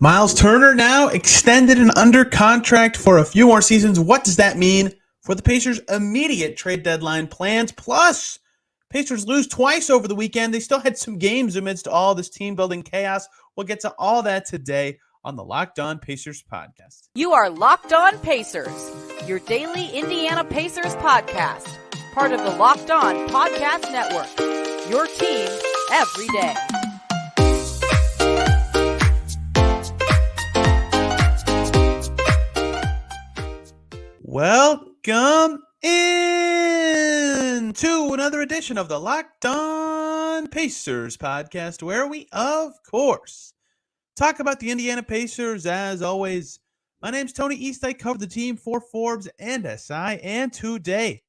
Myles Turner now extended and under contract for a few more seasons. What does that mean for the Pacers' immediate trade deadline plans? Plus, Pacers lose twice over the weekend. They still had some games amidst all this team-building chaos. We'll get to all that today on the Locked On Pacers podcast. You are Locked On Pacers, your daily Indiana Pacers podcast. Part of the Locked On Podcast Network, your team every day. Welcome in to another edition of the Locked On Pacers podcast, where we, of course, talk about the Indiana Pacers. As always, my name's Tony East. I cover the team for Forbes and SI, and today,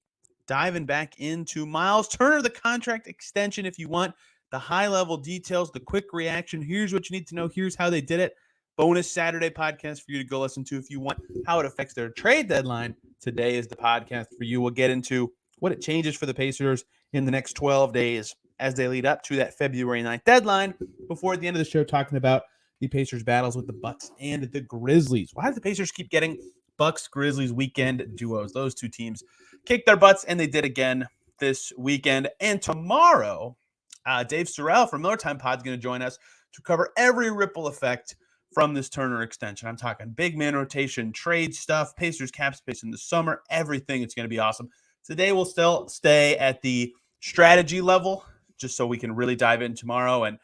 diving back into Myles Turner, the contract extension. If you want the high-level details, the quick reaction, here's what you need to know. Here's how they did it. Bonus Saturday podcast for you to go listen to if you want how it affects their trade deadline. Today is the podcast for you. We'll get into what it changes for the Pacers in the next 12 days as they lead up to that February 9th deadline, before at the end of the show talking about the Pacers' battles with the Bucks and the Grizzlies. Why do the Pacers keep getting Bucks-Grizzlies weekend duos? Those two teams kicked their butts, and they did again this weekend. And tomorrow, Dave Sorrell from Miller Time Pod is going to join us to cover every ripple effect from this Turner extension. I'm talking big man rotation, trade stuff, Pacers cap space in the summer, everything. It's going to be awesome. Today we'll still stay at the strategy level, just so we can really dive in tomorrow. And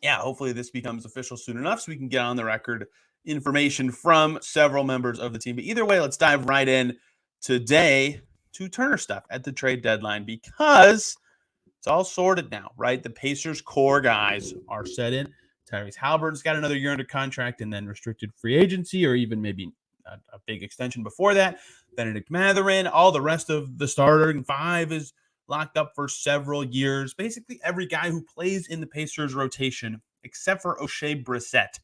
hopefully this becomes official soon enough so we can get on the record information from several members of the team. But either way, let's dive right in today to Turner stuff at the trade deadline, because it's all sorted now, right? The Pacers core guys are set in. Tyrese Halliburton's got another year under contract, and then restricted free agency, or even maybe a big extension before that. Benedict Mathurin, all the rest of the starting five is locked up for several years. Basically, every guy who plays in the Pacers rotation, except for Oshae Brissett,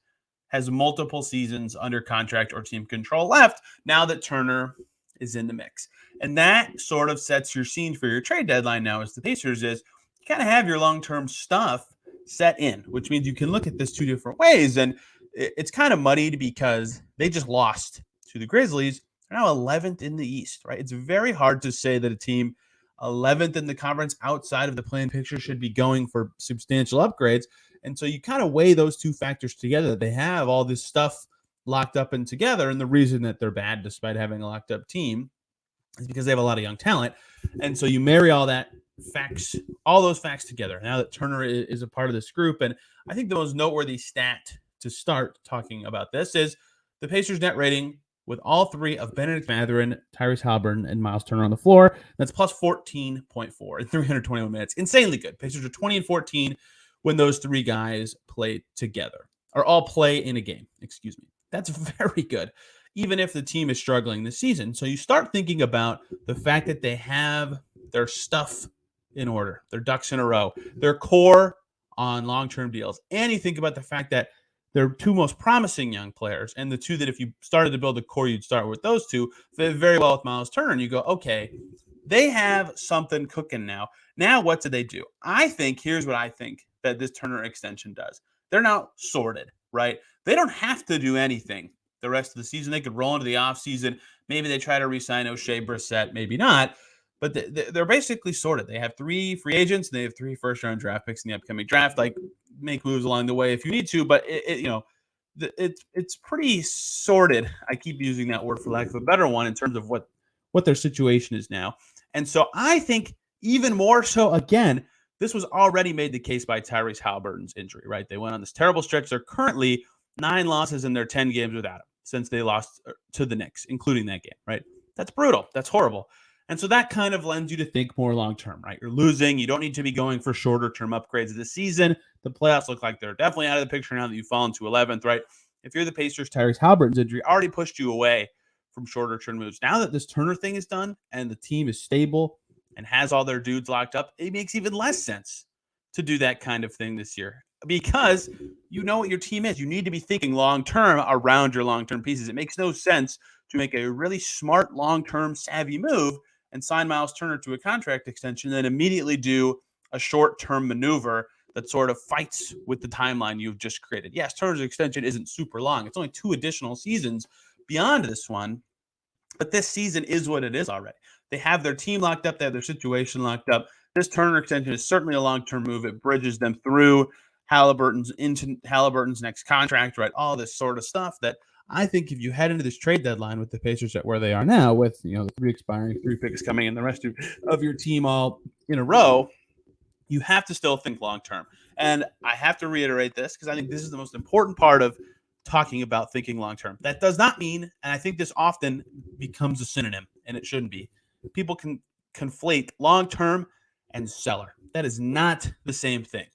has multiple seasons under contract or team control left now that Turner is in the mix. And that sort of sets your scene for your trade deadline now as the Pacers is you kind of have your long-term stuff set in, which means you can look at this two different ways. And it's kind of muddied because they just lost to the Grizzlies. They're now 11th in the East, right? It's very hard to say that a team 11th in the conference outside of the play-in picture should be going for substantial upgrades. And so you kind of weigh those two factors together, that they have all this stuff locked up and together. And the reason that they're bad despite having a locked up team is because they have a lot of young talent. And so you marry all those facts together now that Turner is a part of this group. And I think the most noteworthy stat to start talking about this is the Pacers net rating with all three of Benedict Mathurin, Tyrese Halliburton, and Myles Turner on the floor. That's plus 14.4 in 321 minutes. Insanely good. Pacers are 20-14 when those three guys play together, or all play in a game. Excuse me. That's very good, even if the team is struggling this season. So you start thinking about the fact that they have their stuff in order, their ducks in a row, their core on long-term deals. And you think about the fact that they're two most promising young players, and the two that if you started to build a core, you'd start with those two, fit very well with Myles Turner. And you go, okay, they have something cooking now. Now what do they do? Here's what I think that this Turner extension does. They're now sorted, right? They don't have to do anything the rest of the season. They could roll into the offseason. Maybe they try to re-sign Oshae Brissett, maybe not. But they're basically sorted. They have three free agents, and they have 3 first-round draft picks in the upcoming draft. Like, make moves along the way if you need to, but it's pretty sorted. I keep using that word for lack of a better one in terms of what their situation is now. And so I think even more so, again, this was already made the case by Tyrese Halliburton's injury, right? They went on this terrible stretch. They're currently 9 losses in their 10 games without him since they lost to the Knicks, including that game, right? That's brutal. That's horrible. And so that kind of lends you to think more long-term, right? You're losing. You don't need to be going for shorter-term upgrades this season. The playoffs look like they're definitely out of the picture now that you've fallen to 11th, right? If you're the Pacers, Tyrese Halliburton's injury already pushed you away from shorter-term moves. Now that this Turner thing is done and the team is stable and has all their dudes locked up, it makes even less sense to do that kind of thing this year, because you know what your team is. You need to be thinking long-term around your long-term pieces. It makes no sense to make a really smart, long-term, savvy move and sign Myles Turner to a contract extension, then immediately do a short-term maneuver that sort of fights with the timeline you've just created. Yes, Turner's extension isn't super long. It's only 2 additional seasons beyond this one, but this season is what it is already. They have their team locked up. They have their situation locked up. This Turner extension is certainly a long-term move. It bridges them through into Halliburton's next contract, right? All this sort of stuff that I think if you head into this trade deadline with the Pacers at where they are now, with the 3 expiring, 3 picks coming in, the rest of your team all in a row, you have to still think long-term. And I have to reiterate this because I think this is the most important part of talking about thinking long-term. That does not mean, and I think this often becomes a synonym, and it shouldn't be. People can conflate long-term and seller. That is not the same thing.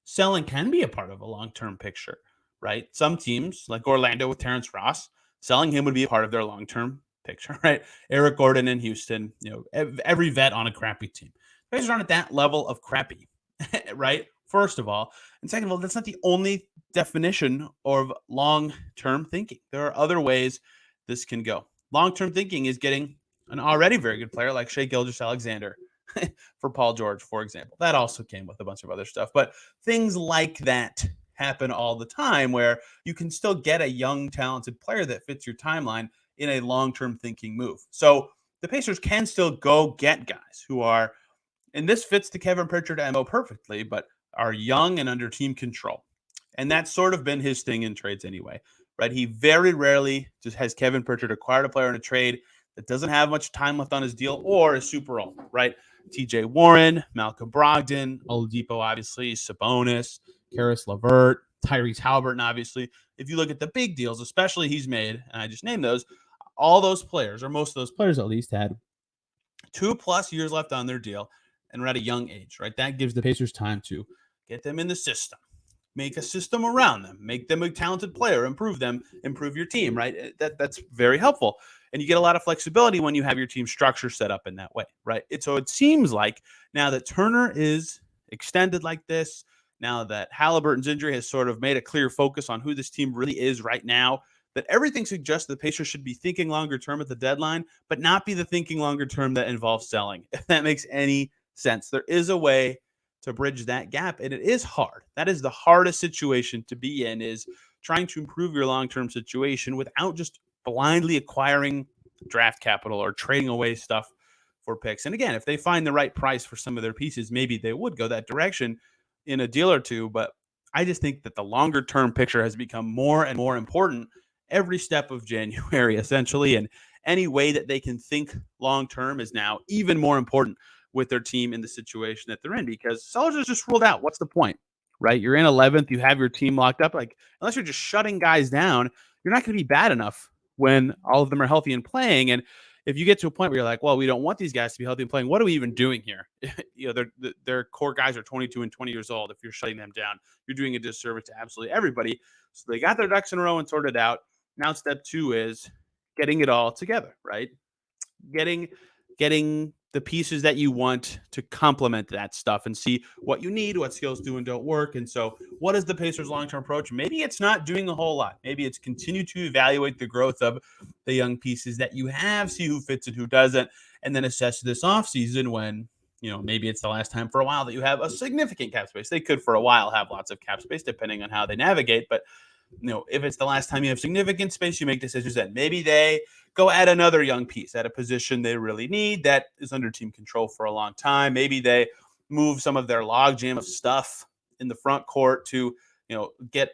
Selling can be a part of a long-term picture, right? Some teams, like Orlando with Terrence Ross, selling him would be a part of their long-term picture, right? Eric Gordon in Houston, every vet on a crappy team. Pacers aren't at that level of crappy, right? First of all. And second of all, that's not the only definition of long-term thinking. There are other ways this can go. Long-term thinking is getting an already very good player like Shai Gilgeous-Alexander for Paul George, for example. That also came with a bunch of other stuff. But things like that happen all the time where you can still get a young, talented player that fits your timeline in a long-term thinking move. So the Pacers can still go get guys who are, and this fits the Kevin Pritchard MO perfectly, but are young and under team control. And that's sort of been his thing in trades anyway, right? He very rarely just has Kevin Pritchard acquired a player in a trade that doesn't have much time left on his deal or is super old, right? TJ Warren, Malcolm Brogdon, Oladipo, obviously, Sabonis, Karis LeVert, Tyrese Halliburton, obviously. If you look at the big deals, especially he's made, and I just named those, all those players, or most of those players at least, had 2+ years left on their deal and are at a young age, right? That gives the Pacers time to get them in the system, make a system around them, make them a talented player, improve them, improve your team, right? That's very helpful. And you get a lot of flexibility when you have your team structure set up in that way, right? So it seems like now that Turner is extended like this, now that Halliburton's injury has sort of made a clear focus on who this team really is right now, that everything suggests the Pacers should be thinking longer term at the deadline, but not be the thinking longer term that involves selling, if that makes any sense. There is a way to bridge that gap, and it is hard. That is the hardest situation to be in, is trying to improve your long-term situation without just blindly acquiring draft capital or trading away stuff for picks. And again, if they find the right price for some of their pieces, maybe they would go that direction in a deal or two. But I just think that the longer-term picture has become more and more important every step of January, essentially. And any way that they can think long-term is now even more important with their team in the situation that they're in, because Sellers is just ruled out. What's the point, right? You're in 11th. You have your team locked up. Like, unless you're just shutting guys down, you're not going to be bad enough when all of them are healthy and playing. And if you get to a point where you're like, well, we don't want these guys to be healthy and playing, what are we even doing here? Their core guys are 22 and 20 years old. If you're shutting them down, you're doing a disservice to absolutely everybody. So they got their ducks in a row and sorted out. Now step 2 is getting it all together, right? Getting the pieces that you want to complement that stuff and see what you need, what skills do and don't work. And so what is the Pacers' long-term approach? Maybe it's not doing a whole lot. Maybe it's continue to evaluate the growth of the young pieces that you have, see who fits and who doesn't, and then assess this offseason when, maybe it's the last time for a while that you have a significant cap space. They could for a while have lots of cap space depending on how they navigate, but if it's the last time you have significant space, you make decisions then. Maybe they go add another young piece at a position they really need that is under team control for a long time. Maybe they move some of their logjam of stuff in the front court to, get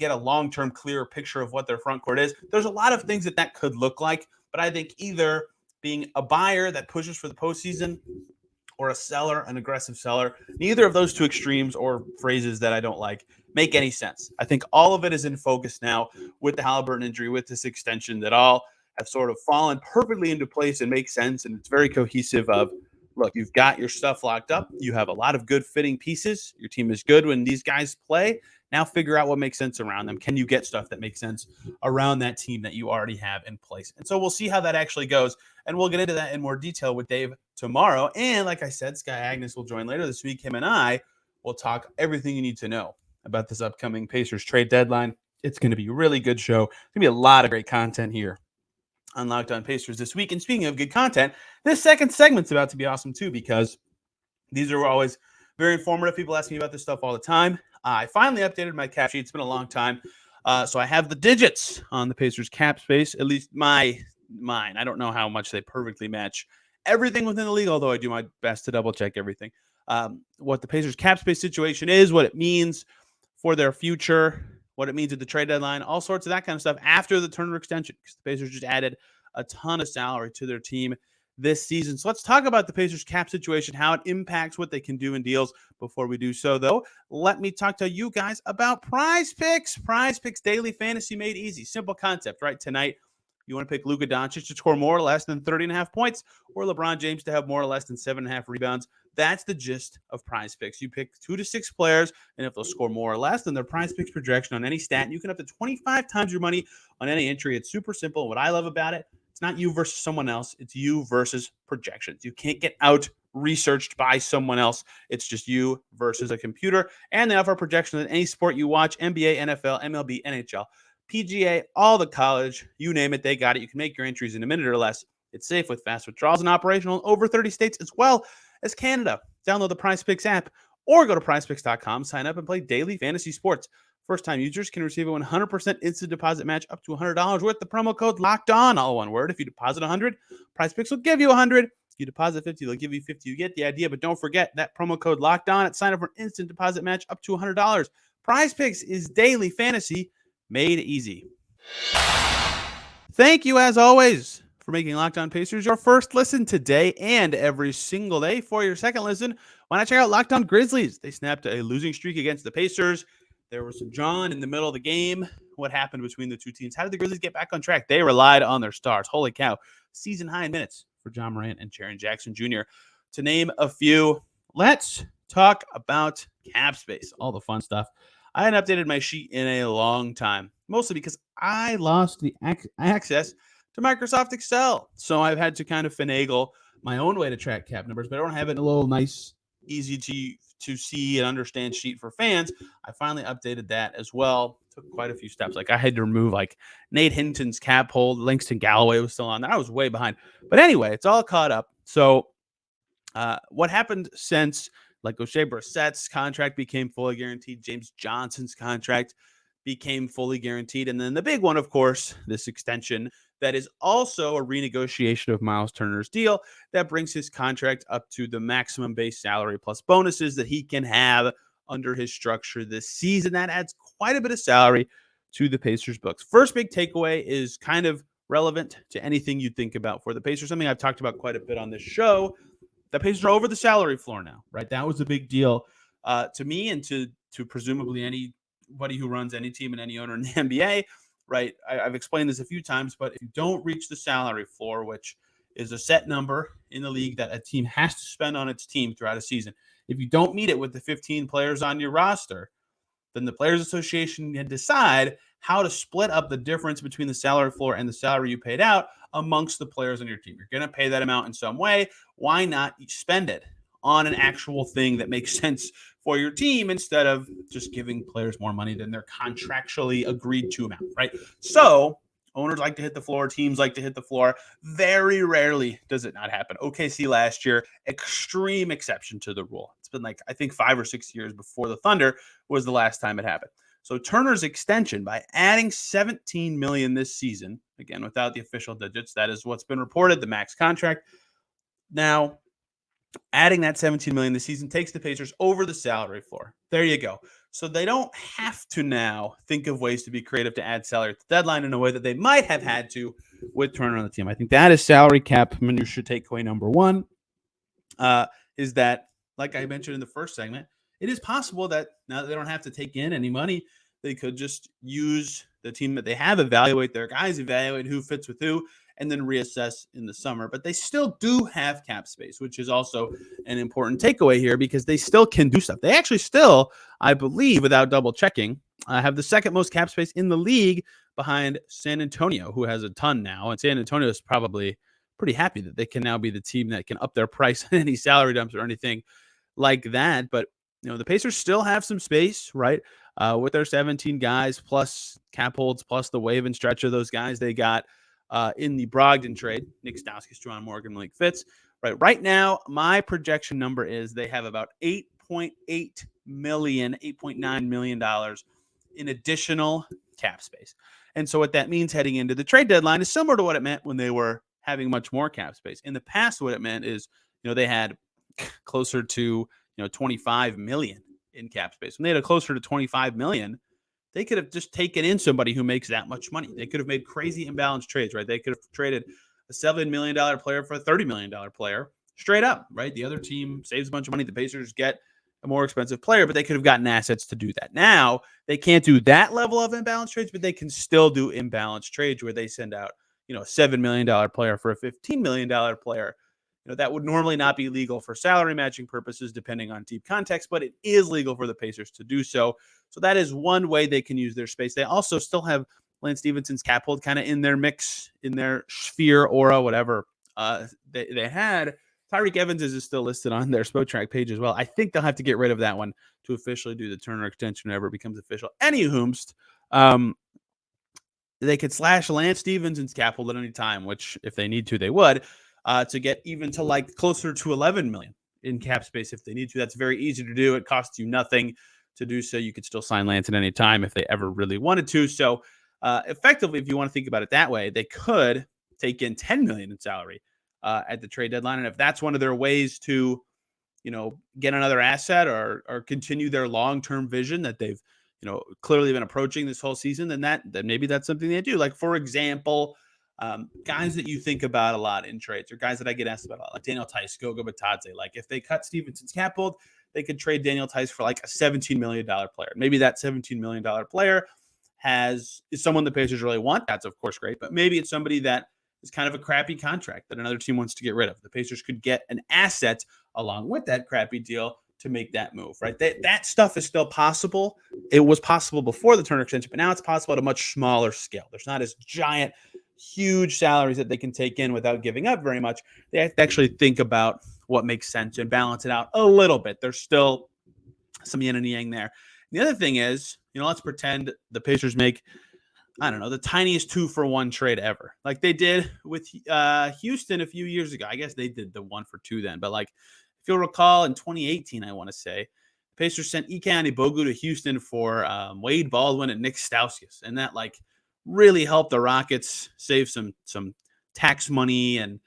a long-term clearer picture of what their front court is. There's a lot of things that could look like, but I think either being a buyer that pushes for the postseason or a seller, an aggressive seller, neither of those two extremes or phrases that I don't like make any sense. I think all of it is in focus now with the Halliburton injury, with this extension, that all have sort of fallen perfectly into place and make sense. And it's very cohesive of, look, you've got your stuff locked up. You have a lot of good fitting pieces. Your team is good when these guys play. Now figure out what makes sense around them. Can you get stuff that makes sense around that team that you already have in place? And so we'll see how that actually goes. And we'll get into that in more detail with Dave tomorrow. And like I said, Sky Agnes will join later this week. Him and I will talk everything you need to know about this upcoming Pacers trade deadline. It's going to be a really good show. It's going to be a lot of great content here on Locked On Pacers this week. And speaking of good content, this second segment's about to be awesome too, because these are always Very informative. People ask me about this stuff all the time. I finally updated my cap sheet. It's been a long time. So I have the digits on the Pacers cap space, at least mine. I don't know how much they perfectly match everything within the league, although I do my best to double check everything. What the Pacers cap space situation is, what it means for their future, what it means at the trade deadline, all sorts of that kind of stuff after the Turner extension, because the Pacers just added a ton of salary to their team this season. So let's talk about the Pacers cap situation, how it impacts what they can do in deals. Before we do so, though, let me talk to you guys about PrizePicks. PrizePicks daily fantasy made easy. Simple concept, right? Tonight, you want to pick Luka Doncic to score more or less than 30.5 points, or LeBron James to have more or less than 7.5 rebounds. That's the gist of PrizePicks. You pick 2 to 6 players, and if they'll score more or less than their PrizePicks projection on any stat, you can up to 25 times your money on any entry. It's super simple. What I love about it, it's not you versus someone else. It's you versus projections. You can't get out researched by someone else. It's just you versus a computer. And they offer projections in any sport you watch: NBA, NFL, MLB, NHL, PGA, all the college, you name it, they got it. You can make your entries in a minute or less. It's safe with fast withdrawals and operational in over 30 states as well as Canada. Download the PrizePicks app or go to prizepicks.com, sign up, and play daily fantasy sports. First-time users can receive a 100% instant deposit match up to $100 with the promo code LOCKEDON, all one word. If you deposit $100, PrizePicks will give you $100. If you deposit $50, they'll give you $50. You get the idea, but don't forget that promo code LOCKEDON at sign up for an instant deposit match up to $100. PrizePicks is daily fantasy made easy. Thank you, as always, for making Locked On Pacers your first listen today and every single day. For your second listen, why not check out Locked On Grizzlies? They snapped a losing streak against the Pacers. There was some John in the middle of the game. What happened between the two teams? How did the Grizzlies get back on track? They relied on their stars. Holy cow. Season high in minutes for John Morant and Jaren Jackson Jr., to name a few. Let's talk about cap space, all the fun stuff. I hadn't updated my sheet in a long time, mostly because I lost the access to Microsoft Excel. So I've had to kind of finagle my own way to track cap numbers, but I don't have it in a little nice, easy to see and understand sheet for fans. I finally updated that as well. Took quite a few steps. Like I had to remove like Nate Hinton's cap hold. Langston Galloway was still on there. I was way behind. But anyway, it's all caught up. So what happened since like O'Shea Brissett's contract became fully guaranteed, James Johnson's contract became fully guaranteed, and then the big one, of course, this extension that is also a renegotiation of Myles Turner's deal that brings his contract up to the maximum base salary plus bonuses that he can have under his structure this season. That adds quite a bit of salary to the Pacers books. First big takeaway is kind of relevant to anything you think about for the Pacers, something I've talked about quite a bit on this show. The Pacers are over the salary floor now, right? That was a big deal to me and to presumably anybody who runs any team and any owner in the NBA, right? I've explained this a few times, but if you don't reach the salary floor, which is a set number in the league that a team has to spend on its team throughout a season, if you don't meet it with the 15 players on your roster, then the Players Association can decide how to split up the difference between the salary floor and the salary you paid out amongst the players on your team. You're going to pay that amount in some way. Why not spend it on an actual thing that makes sense for your team instead of just giving players more money than their contractually agreed to amount, right? So owners like to hit the floor. Teams like to hit the floor. Very rarely does it not happen. OKC last year, extreme exception to the rule. It's been like, I think 5 or 6 years before the Thunder was the last time it happened. So Turner's extension, by adding $17 million this season, again, without the official digits, that is what's been reported, the max contract. Now, adding that $17 million this season takes the Pacers over the salary floor. There you go. So they don't have to now think of ways to be creative to add salary at the deadline in a way that they might have had to with Turner on the team. I think that is salary cap minutia takeaway number one, is that, like I mentioned in the first segment, it is possible that now that they don't have to take in any money, they could just use the team that they have, evaluate their guys, evaluate who fits with who, and then reassess in the summer. But they still do have cap space, which is also an important takeaway here because they still can do stuff. They actually still, I believe, without double checking, have the second most cap space in the league behind San Antonio, who has a ton now. And San Antonio is probably pretty happy that they can now be the team that can up their price on any salary dumps or anything like that. But the Pacers still have some space, right? With their 17 guys plus cap holds plus the wave and stretch of those guys they got in the Brogdon trade. Nick Stauskas, John Morgan, Malik Fitz. Right now, my projection number is they have about $8.9 million in additional cap space. And so what that means heading into the trade deadline is similar to what it meant when they were having much more cap space. In the past, what it meant is, they had closer to, 25 million in cap space. When they had closer to 25 million, they could have just taken in somebody who makes that much money. They could have made crazy imbalanced trades, right? They could have traded a $7 million player for a $30 million player straight up, right? The other team saves a bunch of money. The Pacers get a more expensive player, but they could have gotten assets to do that. Now, they can't do that level of imbalanced trades, but they can still do imbalanced trades where they send out, a $7 million player for a $15 million player. That would normally not be legal for salary matching purposes, depending on team context, but it is legal for the Pacers to do so. So that is one way they can use their space. They also still have Lance Stephenson's cap hold kind of in their mix, in their sphere, aura, whatever they had. Tyreek Evans is still listed on their Spotrac page as well. I think they'll have to get rid of that one to officially do the Turner extension whenever it becomes official. Anywhoomst, they could slash Lance Stephenson's cap hold at any time, which if they need to, they would, to get even to like closer to 11 million in cap space if they need to. That's very easy to do. It costs you nothing to do so. You could still sign Lance at any time if they ever really wanted to. So effectively, if you want to think about it that way, they could take in 10 million in salary at the trade deadline. And if that's one of their ways to, get another asset or continue their long-term vision that they've, clearly been approaching this whole season, then maybe that's something they do. Like, for example, guys that you think about a lot in trades, or guys that I get asked about a lot, like Daniel Tice, Goga Batadze. Like, if they cut Stevenson's cap hold, they could trade Daniel Tice for like a $17 million player. Maybe that $17 million player is someone the Pacers really want. That's, of course, great. But maybe it's somebody that is kind of a crappy contract that another team wants to get rid of. The Pacers could get an asset along with that crappy deal to make that move, right? That stuff is still possible. It was possible before the Turner extension, but now it's possible at a much smaller scale. There's not as giant, huge salaries that they can take in without giving up very much. They have to actually think about what makes sense and balance it out a little bit. There's still some yin and yang there. The other thing is, let's pretend the Pacers make, I don't know, the tiniest 2-for-1 trade ever, like they did with Houston a few years ago. I guess they did the 1-for-2 then, but like, if you'll recall, in 2018, I want to say, the Pacers sent Ike Anigbogu to Houston for Wade Baldwin and Nick Stauskas, and that like really helped the Rockets save some tax money, and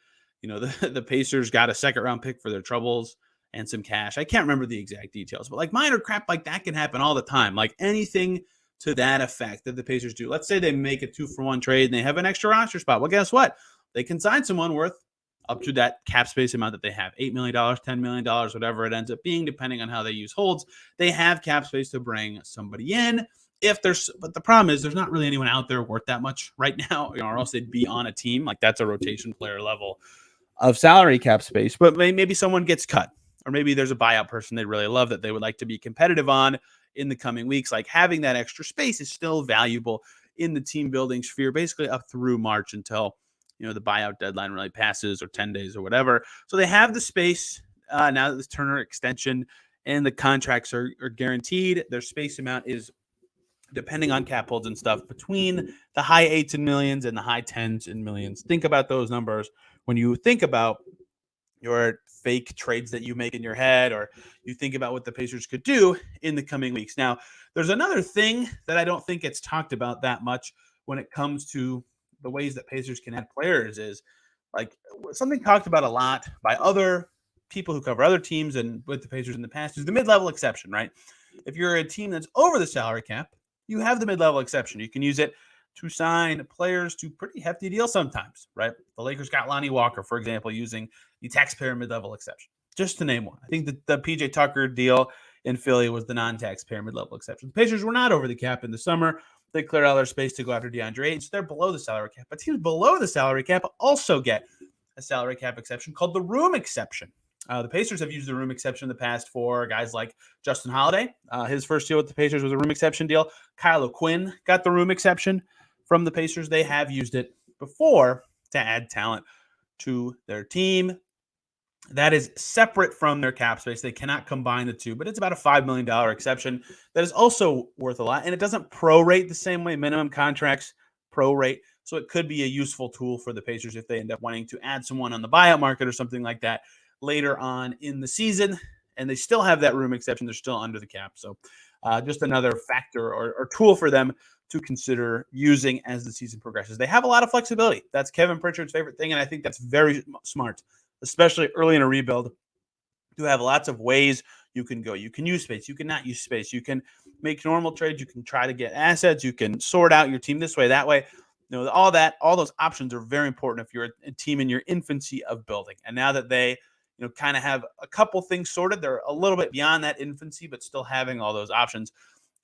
the Pacers got a second-round pick for their troubles and some cash. I can't remember the exact details, but like minor crap like that can happen all the time. Like anything to that effect that the Pacers do. Let's say they make a 2-for-1 trade and they have an extra roster spot. Well, guess what? They can sign someone worth up to that cap space amount that they have, $8 million, $10 million, whatever it ends up being, depending on how they use holds. They have cap space to bring somebody in. But the problem is there's not really anyone out there worth that much right now, or else they'd be on a team. Like, that's a rotation player level of salary cap space. But maybe someone gets cut, or maybe there's a buyout person they really love that they would like to be competitive on in the coming weeks. Like, having that extra space is still valuable in the team building sphere, basically up through March until the buyout deadline really passes, or 10 days or whatever. So they have the space now that this Turner extension and the contracts are guaranteed. Their space amount is, depending on cap holds and stuff, between the high 8s in millions and the high 10s in millions. Think about those numbers when you think about your fake trades that you make in your head, or you think about what the Pacers could do in the coming weeks. Now, there's another thing that I don't think gets talked about that much when it comes to the ways that Pacers can add players, is like something talked about a lot by other people who cover other teams and with the Pacers in the past, is the mid-level exception, right? If you're a team that's over the salary cap, you have the mid-level exception. You can use it to sign players to pretty hefty deals sometimes, right? The Lakers got Lonnie Walker, for example, using the taxpayer mid-level exception, just to name one. I think the PJ Tucker deal in Philly was the non-taxpayer mid-level exception. The Pacers were not over the cap in the summer. They cleared all their space to go after DeAndre Ayton, so they're below the salary cap. But teams below the salary cap also get a salary cap exception called the room exception. The Pacers have used the room exception in the past for guys like Justin Holiday. His first deal with the Pacers was a room exception deal. Kyle O'Quinn got the room exception from the Pacers. They have used it before to add talent to their team. That is separate from their cap space. They cannot combine the two, but it's about a $5 million exception that is also worth a lot. And it doesn't prorate the same way minimum contracts prorate. So it could be a useful tool for the Pacers if they end up wanting to add someone on the buyout market or something like that later on in the season. and they still have that room exception. They're still under the cap. So just another factor or tool for them to consider using as the season progresses. They have a lot of flexibility. That's Kevin Pritchard's favorite thing, and I think that's very smart, especially early in a rebuild. You have lots of ways you can go. You can use space. You can not use space. You can make normal trades. You can try to get assets. You can sort out your team this way, that way. All those options are very important if you're a team in your infancy of building. And now that they, kind of have a couple things sorted, they're a little bit beyond that infancy, but still having all those options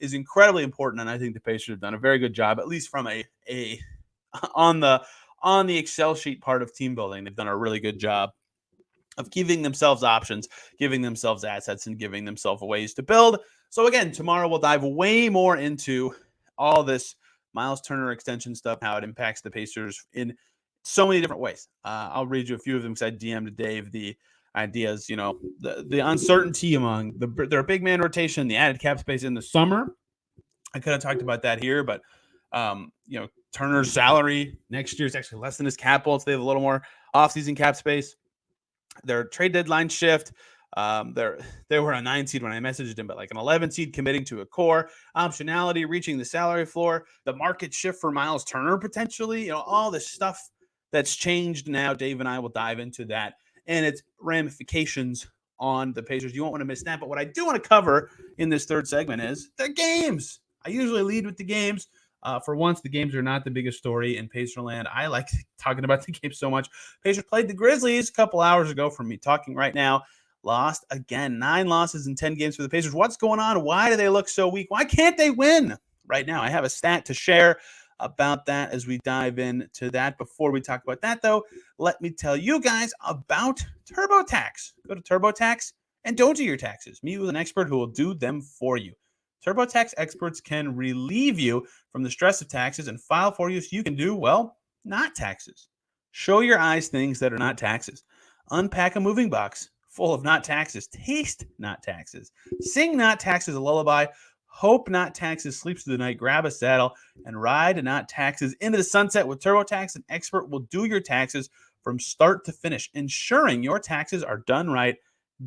is incredibly important. And I think the Pacers have done a very good job, at least from on the Excel sheet part of team building. They've done a really good job of giving themselves options, giving themselves assets, and giving themselves ways to build. So again, tomorrow we'll dive way more into all this Myles Turner extension stuff, how it impacts the Pacers in so many different ways. I'll read you a few of them because I DM'd Dave the ideas, the uncertainty among their big man rotation, the added cap space in the summer. I could have talked about that here, but Turner's salary next year is actually less than his cap hold, so they have a little more offseason cap space. Their trade deadline shift. They were a 9 seed when I messaged him, but like an 11 seed committing to a core optionality, reaching the salary floor, the market shift for Myles Turner potentially, all this stuff that's changed now. Dave and I will dive into that and its ramifications on the Pacers. You won't want to miss that. But what I do want to cover in this third segment is the games. I usually lead with the games. For once, the games are not the biggest story in Pacerland. I like talking about the game so much. Pacers played the Grizzlies a couple hours ago from me talking right now. Lost again, 9 losses in 10 games for the Pacers. What's going on? Why do they look so weak? Why can't they win right now? I have a stat to share about that as we dive into that. Before we talk about that, though, let me tell you guys about TurboTax. Go to TurboTax and don't do your taxes. Meet with an expert who will do them for you. TurboTax experts can relieve you from the stress of taxes and file for you so you can do, well, not taxes. Show your eyes things that are not taxes. Unpack a moving box full of not taxes. Taste not taxes. Sing not taxes a lullaby. Hope not taxes sleeps through the night. Grab a saddle and ride not taxes into the sunset with TurboTax. An expert will do your taxes from start to finish, ensuring your taxes are done right,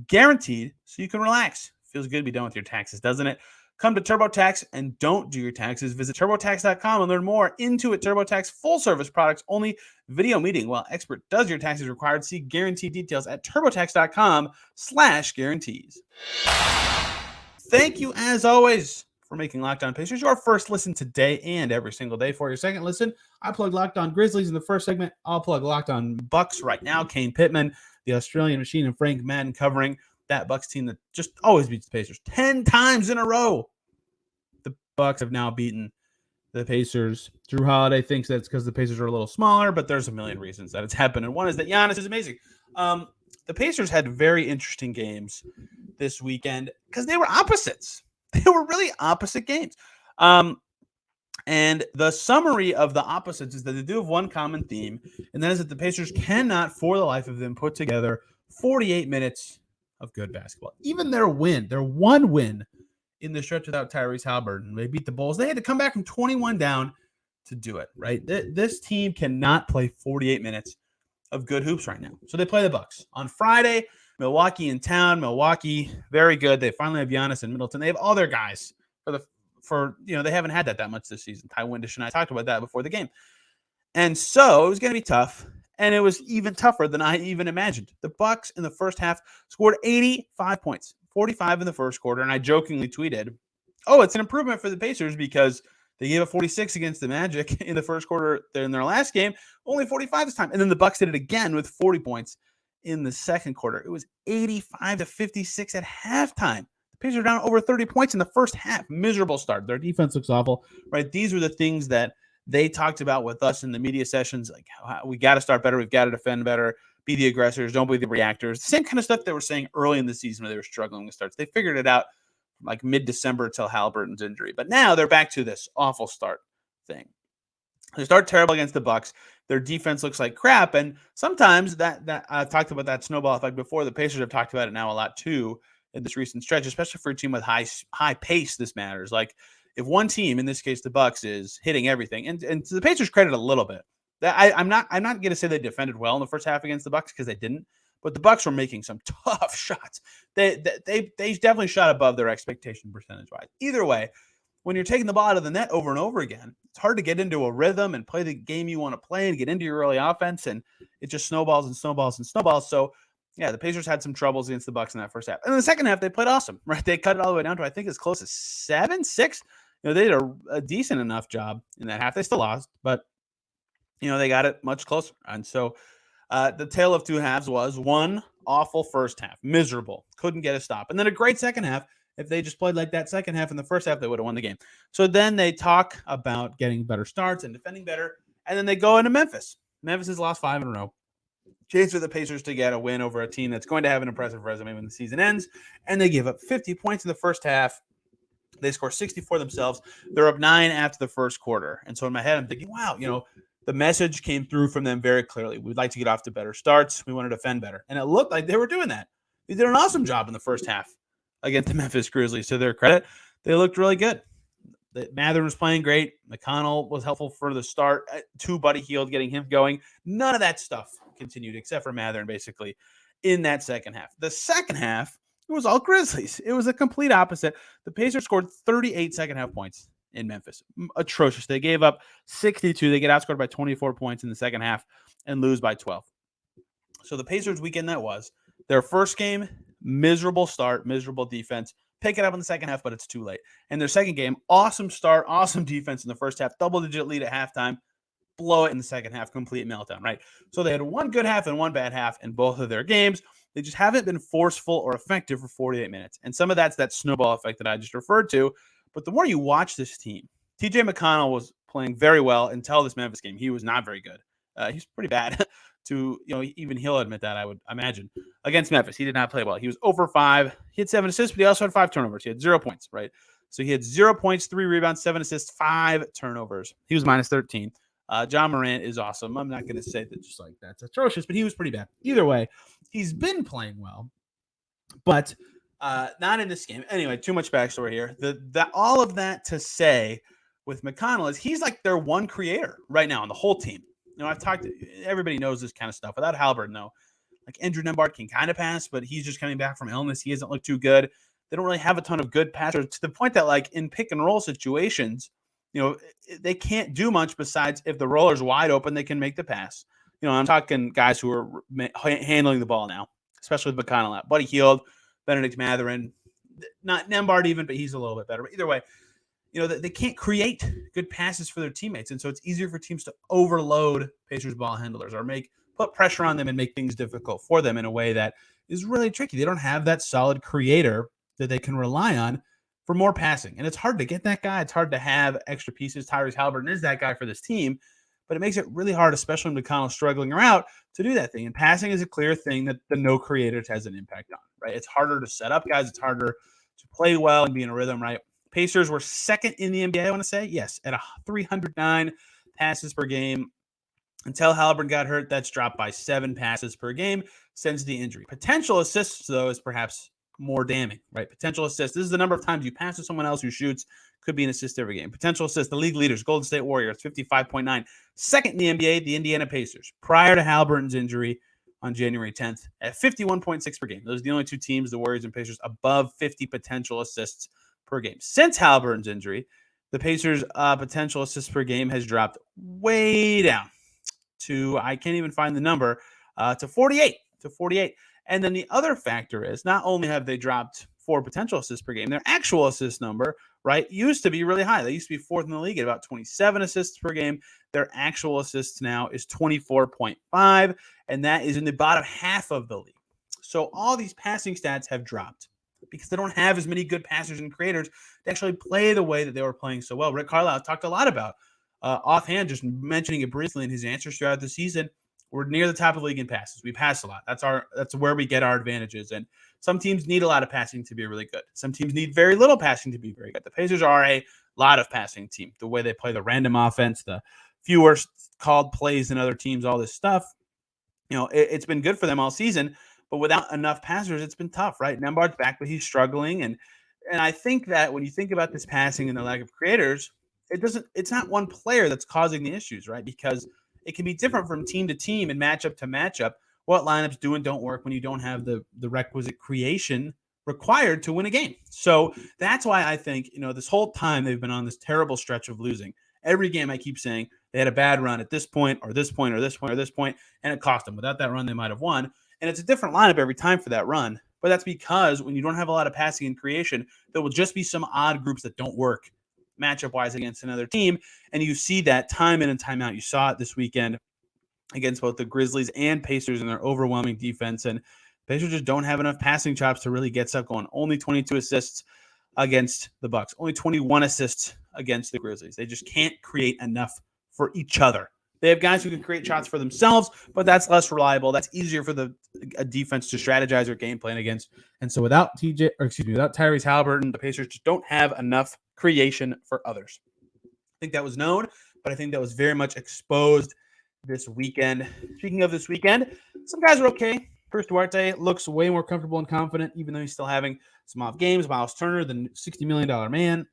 guaranteed, so you can relax. Feels good to be done with your taxes, doesn't it? Come to TurboTax and don't do your taxes. Visit TurboTax.com and learn more. Intuit TurboTax full-service products only. Video meeting while expert does your taxes required. See guarantee details at TurboTax.com/guarantees. Thank you, as always, for making Locked On Pacers your first listen today and every single day. For your second listen, I plug Locked On Grizzlies in the first segment. I'll plug Locked On Bucks right now. Kane Pittman, the Australian Machine, and Frank Madden covering that Bucks team that just always beats the Pacers 10 times in a row. The Bucks have now beaten the Pacers. Drew Holiday thinks that's because the Pacers are a little smaller, but there's a million reasons that it's happened. And one is that Giannis is amazing. The Pacers had very interesting games this weekend because they were opposites. They were really opposite games. And the summary of the opposites is that they do have one common theme, and that is that the Pacers cannot, for the life of them, put together 48 minutes of good basketball. Even their one win in the stretch without Tyrese Haliburton, they beat the Bulls. They had to come back from 21 down to do it, right? This team cannot play 48 minutes of good hoops right now. So they play the Bucks. On Friday, Milwaukee in town. Milwaukee, very good. They finally have Giannis and Middleton. They have all their guys they haven't had that much this season. Ty Windish and I talked about that before the game. And so it was going to be tough. And it was even tougher than I even imagined. The Bucks in the first half scored 85 points, 45 in the first quarter. And I jokingly tweeted, it's an improvement for the Pacers because they gave up 46 against the Magic in the first quarter in their last game, only 45 this time. And then the Bucks did it again with 40 points in the second quarter. It was 85-56 at halftime. The Pacers are down over 30 points in the first half. Miserable start. Their defense looks awful, right? These were the things that they talked about with us in the media sessions, like we got to start better, we've got to defend better, be the aggressors, don't be the reactors. The same kind of stuff they were saying early in the season when they were struggling with starts. They figured it out from like mid-December until Haliburton's injury. But now they're back to this awful start thing. They start terrible against the Bucks. Their defense looks like crap, and sometimes that I've talked about that snowball effect before. The Pacers have talked about it now a lot too in this recent stretch, especially for a team with high pace. This matters. Like if one team, in this case the Bucks, is hitting everything, and to the Pacers' credit a little bit, I'm not going to say they defended well in the first half against the Bucks because they didn't, but the Bucks were making some tough shots. They definitely shot above their expectation percentage-wise. Either way, when you're taking the ball out of the net over and over again, it's hard to get into a rhythm and play the game you want to play and get into your early offense, and it just snowballs and snowballs and snowballs. So, yeah, the Pacers had some troubles against the Bucks in that first half. And in the second half, they played awesome, right? They cut it all the way down to, I think, as close as 7-6. They did a decent enough job in that half. They still lost, but, they got it much closer. And so the tale of two halves was one awful first half, miserable, couldn't get a stop. And then a great second half. If they just played like that second half in the first half, they would have won the game. So then they talk about getting better starts and defending better, and then they go into Memphis. Memphis has lost 5 in a row. Chance for the Pacers to get a win over a team that's going to have an impressive resume when the season ends, and they give up 50 points in the first half. They score 64 themselves. They're up 9 after the first quarter. And so in my head, I'm thinking, wow, the message came through from them very clearly. We'd like to get off to better starts. We want to defend better. And it looked like they were doing that. They did an awesome job in the first half against the Memphis Grizzlies. To their credit, they looked really good. Mathurin was playing great. McConnell was helpful for the start. Buddy Hield, getting him going. None of that stuff continued except for Mathurin, basically, in that second half. The second half, it was all Grizzlies. It was a complete opposite. The Pacers scored 38 second-half points in Memphis. Atrocious. They gave up 62. They get outscored by 24 points in the second half and lose by 12. So the Pacers weekend that was. Their first game, miserable start, miserable defense. Pick it up in the second half, but it's too late. And their second game, awesome start, awesome defense in the first half, double-digit lead at halftime, blow it in the second half, complete meltdown, right? So they had one good half and one bad half in both of their games. They just haven't been forceful or effective for 48 minutes. And some of that's that snowball effect that I just referred to. But the more you watch this team, TJ McConnell was playing very well until this Memphis game. He was not very good. He's pretty bad. Even he'll admit that, I would imagine. Against Memphis, he did not play well. He was over 5. He had 7 assists, but he also had 5 turnovers. He had 0 points, right? So he had 0 points, 3 rebounds, 7 assists, 5 turnovers. He was minus 13. John Morant is awesome. I'm not going to say that just like that's atrocious, but he was pretty bad. Either way, he's been playing well, but not in this game. Anyway, too much backstory here. All of that to say with McConnell is he's like their one creator right now on the whole team. I've talked to everybody knows this kind of stuff. Without Halliburton, though, like Andrew Nembhard can kind of pass, but he's just coming back from illness. He hasn't looked too good. They don't really have a ton of good passers to the point that, like, in pick and roll situations, they can't do much besides if the roller's wide open, they can make the pass. I'm talking guys who are handling the ball now, especially with McConnell out. Buddy Hield, Benedict Mathurin, not Nembhard even, but he's a little bit better. But either way, they can't create good passes for their teammates. And so it's easier for teams to overload Pacers ball handlers or put pressure on them and make things difficult for them in a way that is really tricky. They don't have that solid creator that they can rely on for more passing. And it's hard to get that guy. It's hard to have extra pieces. Tyrese Halliburton is that guy for this team, but it makes it really hard, especially when McConnell struggling around, to do that thing. And passing is a clear thing that the no creators has an impact on, right? It's harder to set up guys. It's harder to play well and be in a rhythm, right? Pacers were second in the NBA, I want to say. Yes, at 309 passes per game. Until Halliburton got hurt, that's dropped by 7 passes per game since the injury. Potential assists, though, is perhaps more damning, right? Potential assists. This is the number of times you pass to someone else who shoots. Could be an assist every game. Potential assists. The league leaders, Golden State Warriors, 55.9. Second in the NBA, the Indiana Pacers, prior to Halliburton's injury on January 10th, at 51.6 per game. Those are the only two teams, the Warriors and Pacers, above 50 potential assists per game. Since Halliburton's injury, the Pacers' potential assists per game has dropped way down to, I can't even find the number, to 48. And then the other factor is not only have they dropped 4 potential assists per game, their actual assist number, right, used to be really high. They used to be 4th in the league at about 27 assists per game. Their actual assists now is 24.5, and that is in the bottom half of the league. So all these passing stats have dropped because they don't have as many good passers and creators to actually play the way that they were playing so well. Rick Carlisle talked a lot about, offhand, just mentioning it briefly in his answers throughout the season. We're near the top of the league in passes. We pass a lot. That's where we get our advantages. And some teams need a lot of passing to be really good. Some teams need very little passing to be very good. The Pacers are a lot of passing team. The way they play the random offense, the fewer called plays than other teams, all this stuff. It's been good for them all season, but without enough passers, it's been tough, right? Nembhard's back, but he's struggling. And I think that when you think about this passing and the lack of creators, it's not one player that's causing the issues, right? Because it can be different from team to team and matchup to matchup what lineups do and don't work when you don't have the requisite creation required to win a game. So that's why I think, this whole time they've been on this terrible stretch of losing. Every game I keep saying they had a bad run at this point or this point or this point or this point, and it cost them. Without that run, they might have won. And it's a different lineup every time for that run. But that's because when you don't have a lot of passing and creation, there will just be some odd groups that don't work matchup-wise against another team. And you see that time in and time out. You saw it this weekend against both the Grizzlies and Pacers in their overwhelming defense. And Pacers just don't have enough passing chops to really get stuff going. Only 22 assists against the Bucks. Only 21 assists against the Grizzlies. They just can't create enough for each other. They have guys who can create shots for themselves, but that's less reliable. That's easier for a defense to strategize or game plan against. And so without Tyrese Halliburton, the Pacers just don't have enough creation for others. I think that was known, but I think that was very much exposed this weekend. Speaking of this weekend, some guys are okay. Chris Duarte looks way more comfortable and confident, even though he's still having some off games. Myles Turner, the $60 million man,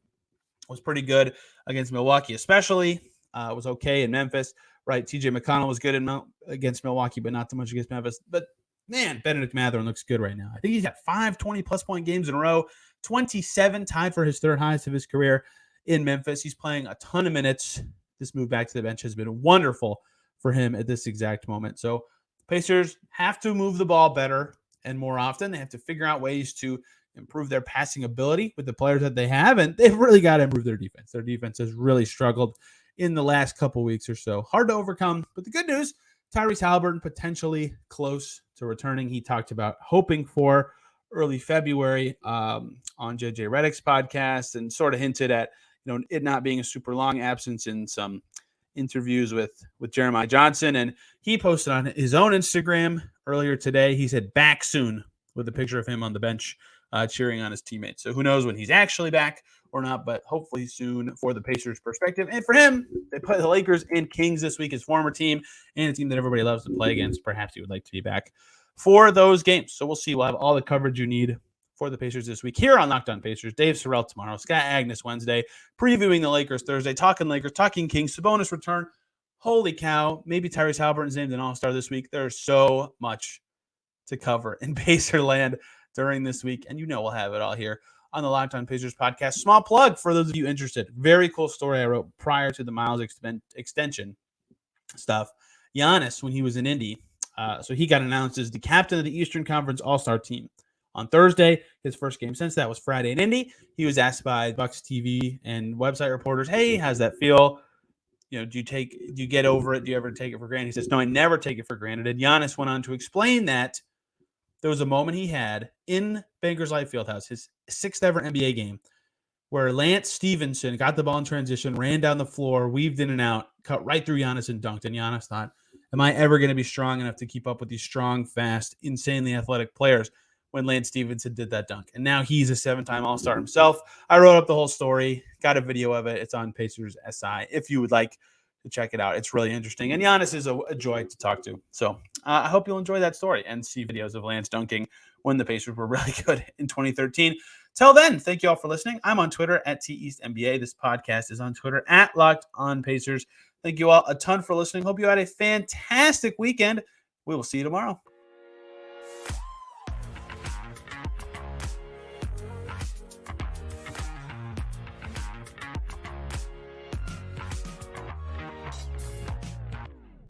was pretty good against Milwaukee, especially. Was okay in Memphis. Right, TJ McConnell was good against Milwaukee, but not too much against Memphis. But, man, Benedict Mathurin looks good right now. I think he's got 5 20-plus point games in a row, 27 tied for his third highest of his career in Memphis. He's playing a ton of minutes. This move back to the bench has been wonderful for him at this exact moment. So Pacers have to move the ball better and more often. They have to figure out ways to improve their passing ability with the players that they have, and they've really got to improve their defense. Their defense has really struggled in the last couple weeks or so. Hard to overcome, but the good news, Tyrese Halliburton potentially close to returning. He talked about hoping for early February on JJ Redick's podcast and sort of hinted at it not being a super long absence in some interviews with Jeremiah Johnson. And he posted on his own Instagram earlier today. He said back soon with a picture of him on the bench cheering on his teammates. So who knows when he's actually back or not, but hopefully soon for the Pacers' perspective. And for him, they play the Lakers and Kings this week, his former team, and a team that everybody loves to play against. Perhaps he would like to be back for those games. So we'll see. We'll have all the coverage you need for the Pacers this week here on Locked On Pacers. Dave Sorrell tomorrow, Scott Agnes Wednesday, previewing the Lakers Thursday, talking Lakers, talking Kings, Sabonis return. Holy cow, maybe Tyrese Halliburton's named an all-star this week. There's so much to cover in Pacer land during this week, and we'll have it all here on the Locked On Pacers podcast. Small plug for those of you interested. Very cool story I wrote prior to the Myles extension stuff. Giannis, when he was in Indy, so he got announced as the captain of the Eastern Conference All-Star team. On Thursday, his first game since that was Friday in Indy. He was asked by Bucks TV and website reporters, "Hey, how's that feel? Do you get over it? Do you ever take it for granted?" He says, "No, I never take it for granted." And Giannis went on to explain that there was a moment he had in Bankers Life Fieldhouse, his 6th ever NBA game, where Lance Stevenson got the ball in transition, ran down the floor, weaved in and out, cut right through Giannis and dunked. And Giannis thought, am I ever going to be strong enough to keep up with these strong, fast, insanely athletic players when Lance Stevenson did that dunk? And now he's a 7-time All-Star himself. I wrote up the whole story, got a video of it. It's on Pacers SI if you would like to check it out. It's really interesting. And Giannis is a joy to talk to. So I hope you'll enjoy that story and see videos of Lance dunking when the Pacers were really good in 2013. Till then, thank you all for listening. I'm on Twitter at TEastNBA. This podcast is on Twitter at Locked On Pacers. Thank you all a ton for listening. Hope you had a fantastic weekend. We will see you tomorrow.